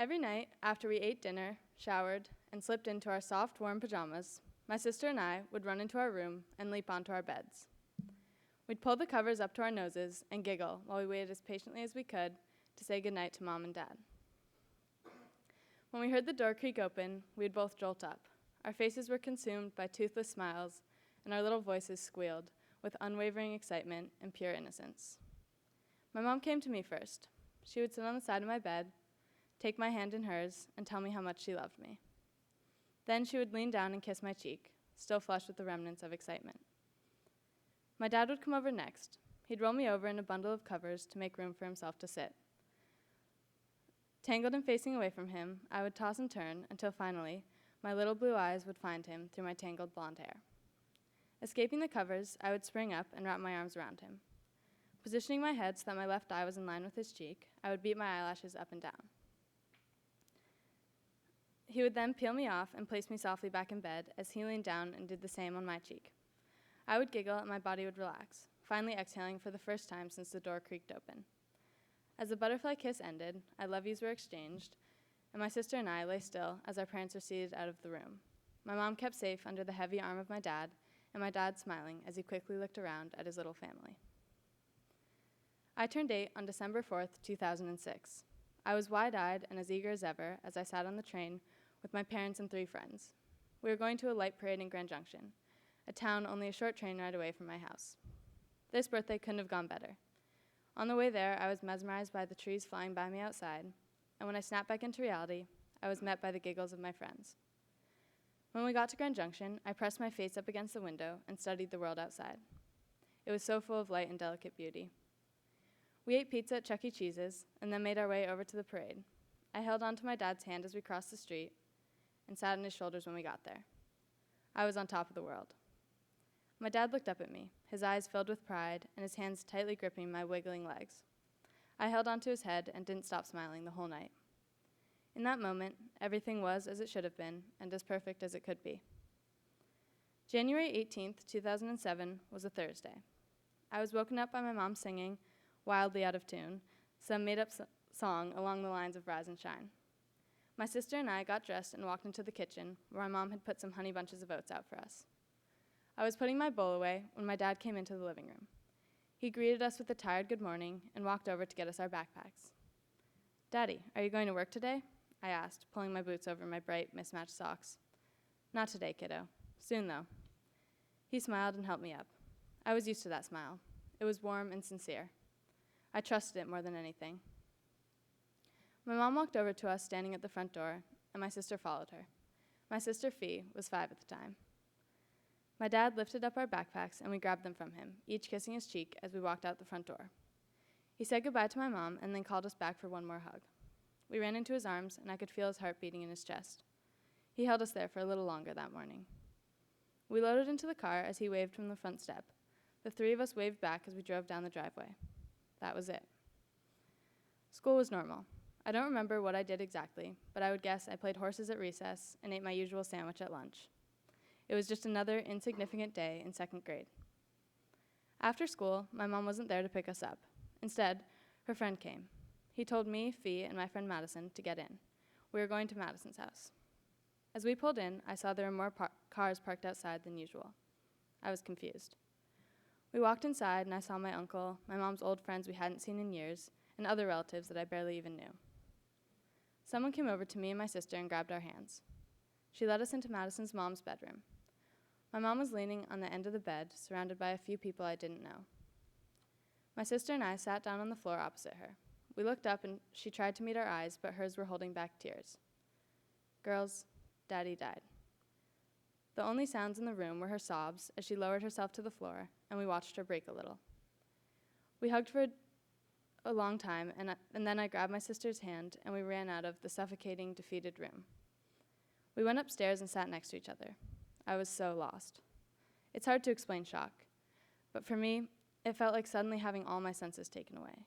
Every night, after we ate dinner, showered, and slipped into our soft, warm pajamas, my sister and I would run into our room and leap onto our beds. We'd pull the covers up to our noses and giggle while we waited as patiently as we could to say goodnight to Mom and Dad. When we heard the door creak open, we would both jolt up. Our faces were consumed by toothless smiles, and our little voices squealed with unwavering excitement and pure innocence. My mom came to me first. She would sit on the side of my bed, take my hand in hers, and tell me how much she loved me. Then she would lean down and kiss my cheek, still flushed with the remnants of excitement. My dad would come over next. He'd roll me over in a bundle of covers to make room for himself to sit. Tangled and facing away from him, I would toss and turn until finally, my little blue eyes would find him through my tangled blonde hair. Escaping the covers, I would spring up and wrap my arms around him. Positioning my head so that my left eye was in line with his cheek, I would beat my eyelashes up and down. He would then peel me off and place me softly back in bed as he leaned down and did the same on my cheek. I would giggle and my body would relax, finally exhaling for the first time since the door creaked open. As the butterfly kiss ended, I love yous were exchanged, and my sister and I lay still as our parents were seated out of the room. My mom kept safe under the heavy arm of my dad, and my dad smiling as he quickly looked around at his little family. I turned 8 on December 4th, 2006. I was wide-eyed and as eager as ever as I sat on the train with my parents and 3 friends. We were going to a light parade in Grand Junction, a town only a short train ride away from my house. This birthday couldn't have gone better. On the way there, I was mesmerized by the trees flying by me outside, and when I snapped back into reality, I was met by the giggles of my friends. When we got to Grand Junction, I pressed my face up against the window and studied the world outside. It was so full of light and delicate beauty. We ate pizza at Chuck E. Cheese's and then made our way over to the parade. I held onto my dad's hand as we crossed the street and sat on his shoulders when we got there. I was on top of the world. My dad looked up at me, his eyes filled with pride and his hands tightly gripping my wiggling legs. I held onto his head and didn't stop smiling the whole night. In that moment, everything was as it should have been and as perfect as it could be. January 18th, 2007 was a Thursday. I was woken up by my mom singing, wildly out of tune, some made-up song along the lines of Rise and Shine. My sister and I got dressed and walked into the kitchen where my mom had put some honey bunches of oats out for us. I was putting my bowl away when my dad came into the living room. He greeted us with a tired good morning and walked over to get us our backpacks. "Daddy, are you going to work today?" I asked, pulling my boots over my bright, mismatched socks. "Not today, kiddo. Soon, though." He smiled and helped me up. I was used to that smile. It was warm and sincere. I trusted it more than anything. My mom walked over to us standing at the front door, and my sister followed her. My sister, Fee, was 5 at the time. My dad lifted up our backpacks, and we grabbed them from him, each kissing his cheek as we walked out the front door. He said goodbye to my mom and then called us back for one more hug. We ran into his arms, and I could feel his heart beating in his chest. He held us there for a little longer that morning. We loaded into the car as he waved from the front step. The 3 of us waved back as we drove down the driveway. That was it. School was normal. I don't remember what I did exactly, but I would guess I played horses at recess and ate my usual sandwich at lunch. It was just another insignificant day in 2nd grade. After school, my mom wasn't there to pick us up. Instead, her friend came. He told me, Fee, and my friend Madison to get in. We were going to Madison's house. As we pulled in, I saw there were more cars parked outside than usual. I was confused. We walked inside, and I saw my uncle, my mom's old friends we hadn't seen in years, and other relatives that I barely even knew. Someone came over to me and my sister and grabbed our hands. She led us into Madison's mom's bedroom. My mom was leaning on the end of the bed, surrounded by a few people I didn't know. My sister and I sat down on the floor opposite her. We looked up, and she tried to meet our eyes, but hers were holding back tears. "Girls, Daddy died." The only sounds in the room were her sobs as she lowered herself to the floor, and we watched her break a little. We hugged for a long time, and then I grabbed my sister's hand, and we ran out of the suffocating, defeated room. We went upstairs and sat next to each other. I was so lost. It's hard to explain shock, but for me, it felt like suddenly having all my senses taken away,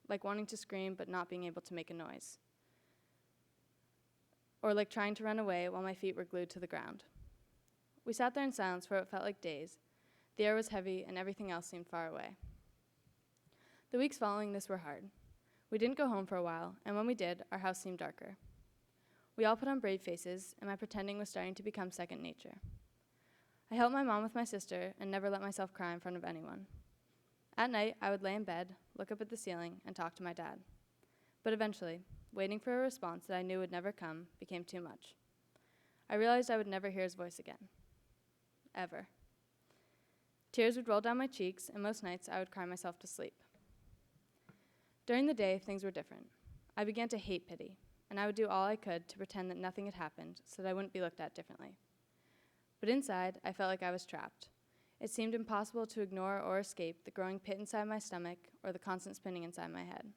like wanting to scream but not being able to make a noise, or like trying to run away while my feet were glued to the ground. We sat there in silence for what felt like days. The air was heavy, and everything else seemed far away. The weeks following this were hard. We didn't go home for a while, and when we did, our house seemed darker. We all put on brave faces, and my pretending was starting to become second nature. I helped my mom with my sister and never let myself cry in front of anyone. At night, I would lay in bed, look up at the ceiling, and talk to my dad. But eventually, waiting for a response that I knew would never come became too much. I realized I would never hear his voice again. Ever. Tears would roll down my cheeks, and most nights I would cry myself to sleep. During the day, things were different. I began to hate pity, and I would do all I could to pretend that nothing had happened so that I wouldn't be looked at differently. But inside, I felt like I was trapped. It seemed impossible to ignore or escape the growing pit inside my stomach or the constant spinning inside my head.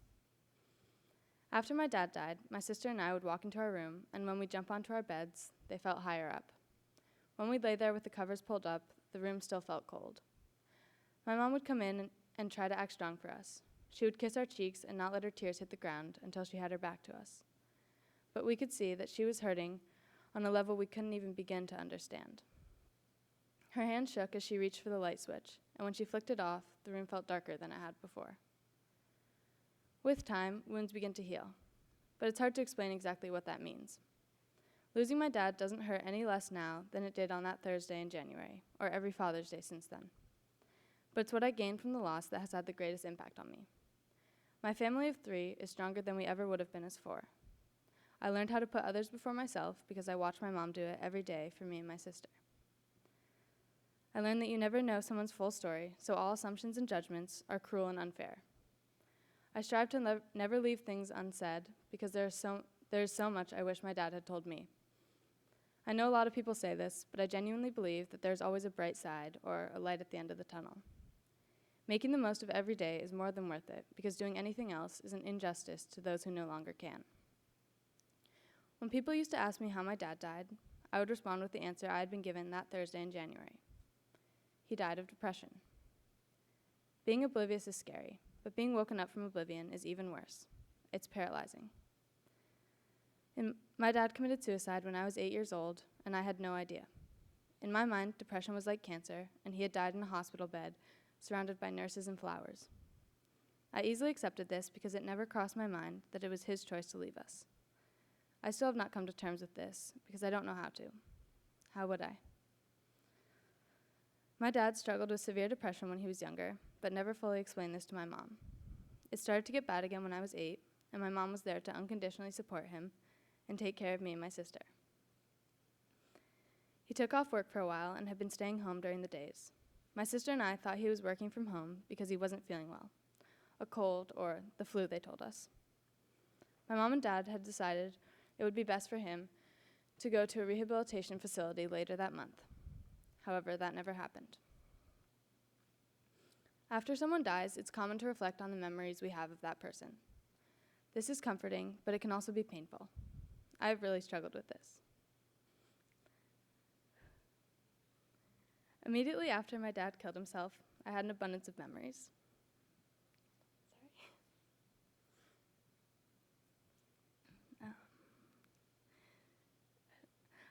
After my dad died, my sister and I would walk into our room, and when we'd jump onto our beds, they felt higher up. When we'd lay there with the covers pulled up, the room still felt cold. My mom would come in and try to act strong for us. She would kiss our cheeks and not let her tears hit the ground until she had her back to us. But we could see that she was hurting on a level we couldn't even begin to understand. Her hand shook as she reached for the light switch, and when she flicked it off, the room felt darker than it had before. With time, wounds begin to heal, but it's hard to explain exactly what that means. Losing my dad doesn't hurt any less now than it did on that Thursday in January, or every Father's Day since then. But it's what I gained from the loss that has had the greatest impact on me. My family of 3 is stronger than we ever would have been as 4. I learned how to put others before myself because I watched my mom do it every day for me and my sister. I learned that you never know someone's full story, so all assumptions and judgments are cruel and unfair. I strive to never leave things unsaid because there is so much I wish my dad had told me. I know a lot of people say this, but I genuinely believe that there's always a bright side or a light at the end of the tunnel. Making the most of every day is more than worth it because doing anything else is an injustice to those who no longer can. When people used to ask me how my dad died, I would respond with the answer I had been given that Thursday in January. He died of depression. Being oblivious is scary, but being woken up from oblivion is even worse. It's paralyzing. My dad committed suicide when I was 8 years old, and I had no idea. In my mind, depression was like cancer, and he had died in a hospital bed, surrounded by nurses and flowers. I easily accepted this because it never crossed my mind that it was his choice to leave us. I still have not come to terms with this because I don't know how to. How would I? My dad struggled with severe depression when he was younger, but never fully explained this to my mom. It started to get bad again when I was 8, and my mom was there to unconditionally support him and take care of me and my sister. He took off work for a while and had been staying home during the days. My sister and I thought he was working from home because he wasn't feeling well. A cold or the flu, they told us. My mom and dad had decided it would be best for him to go to a rehabilitation facility later that month. However, that never happened. After someone dies, it's common to reflect on the memories we have of that person. This is comforting, but it can also be painful. I've really struggled with this. Immediately after my dad killed himself, I had an abundance of memories.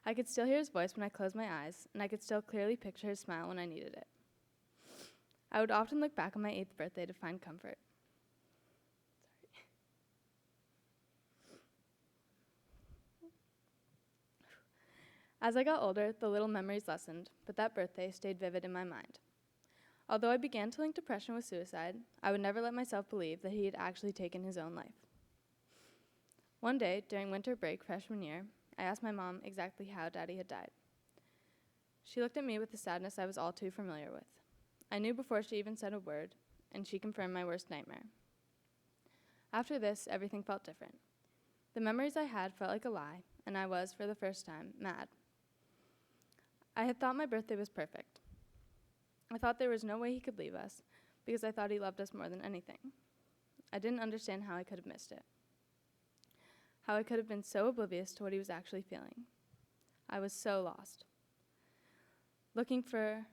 I could still hear his voice when I closed my eyes, and I could still clearly picture his smile when I needed it. I would often look back on my 8th birthday to find comfort. As I got older, the little memories lessened, but that birthday stayed vivid in my mind. Although I began to link depression with suicide, I would never let myself believe that he had actually taken his own life. One day, during winter break freshman year, I asked my mom exactly how Daddy had died. She looked at me with the sadness I was all too familiar with. I knew before she even said a word, and she confirmed my worst nightmare. After this, everything felt different. The memories I had felt like a lie, and I was, for the first time, mad. I had thought my birthday was perfect. I thought there was no way he could leave us, because I thought he loved us more than anything. I didn't understand how I could have missed it. How I could have been so oblivious to what he was actually feeling. I was so lost. Looking for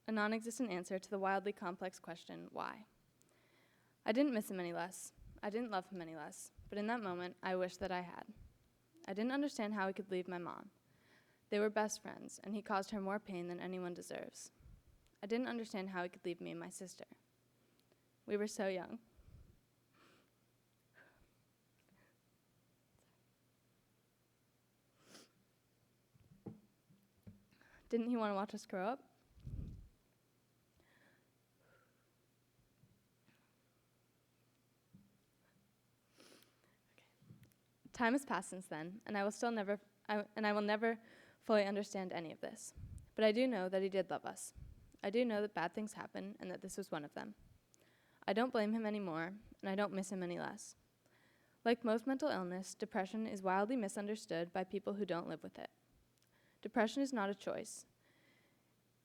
a non-existent answer to the wildly complex question, why? I didn't miss him any less. I didn't love him any less. But in that moment, I wished that I had. I didn't understand how he could leave my mom. They were best friends, and he caused her more pain than anyone deserves. I didn't understand how he could leave me and my sister. We were so young. Didn't he want to watch us grow up? Time has passed since then, and I will never fully understand any of this. But I do know that he did love us. I do know that bad things happen and that this was one of them. I don't blame him anymore, and I don't miss him any less. Like most mental illness, depression is wildly misunderstood by people who don't live with it. Depression is not a choice.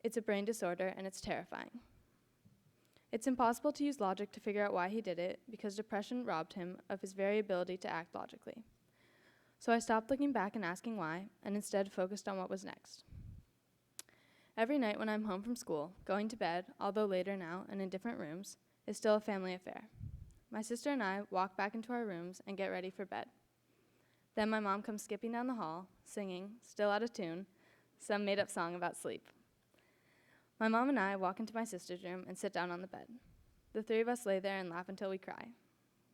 It's a brain disorder, and it's terrifying. It's impossible to use logic to figure out why he did it, because depression robbed him of his very ability to act logically. So I stopped looking back and asking why, and instead focused on what was next. Every night when I'm home from school, going to bed, although later now and in different rooms, is still a family affair. My sister and I walk back into our rooms and get ready for bed. Then my mom comes skipping down the hall, singing, still out of tune, some made-up song about sleep. My mom and I walk into my sister's room and sit down on the bed. The three of us lay there and laugh until we cry.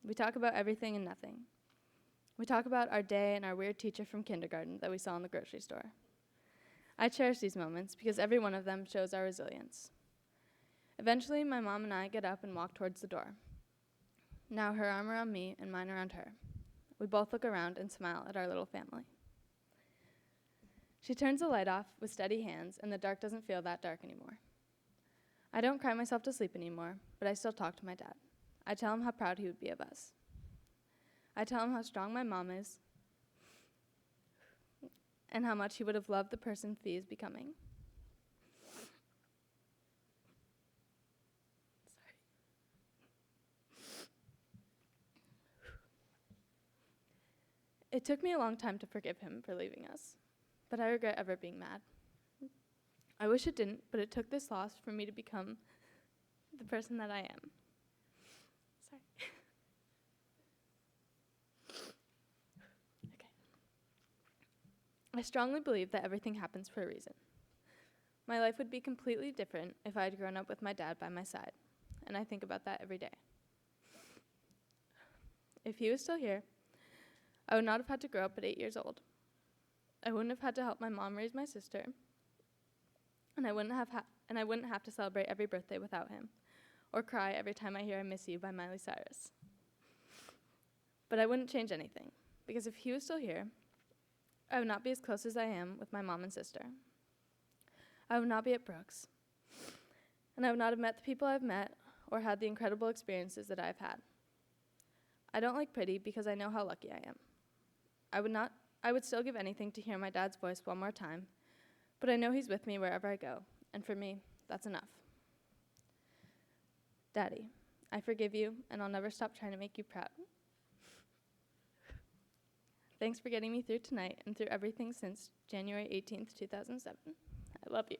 We talk about everything and nothing. We talk about our day and our weird teacher from kindergarten that we saw in the grocery store. I cherish these moments because every one of them shows our resilience. Eventually, my mom and I get up and walk towards the door. Now her arm around me and mine around her. We both look around and smile at our little family. She turns the light off with steady hands, and the dark doesn't feel that dark anymore. I don't cry myself to sleep anymore, but I still talk to my dad. I tell him how proud he would be of us. I tell him how strong my mom is and how much he would have loved the person Fee is becoming. It took me a long time to forgive him for leaving us, but I regret ever being mad. I wish it didn't, but it took this loss for me to become the person that I am. Sorry. Okay. I strongly believe that everything happens for a reason. My life would be completely different if I had grown up with my dad by my side, and I think about that every day. If he was still here, I would not have had to grow up at 8 years old. I wouldn't have had to help my mom raise my sister, and I wouldn't have to celebrate every birthday without him, or cry every time I hear "I Miss You" by Miley Cyrus. But I wouldn't change anything, because if he was still here, I would not be as close as I am with my mom and sister. I would not be at Brooks, and I would not have met the people I've met or had the incredible experiences that I've had. I don't like Pretty because I know how lucky I am. I would still give anything to hear my dad's voice one more time, but I know he's with me wherever I go, and for me, that's enough. Daddy, I forgive you, and I'll never stop trying to make you proud. Thanks for getting me through tonight and through everything since January 18th, 2007. I love you.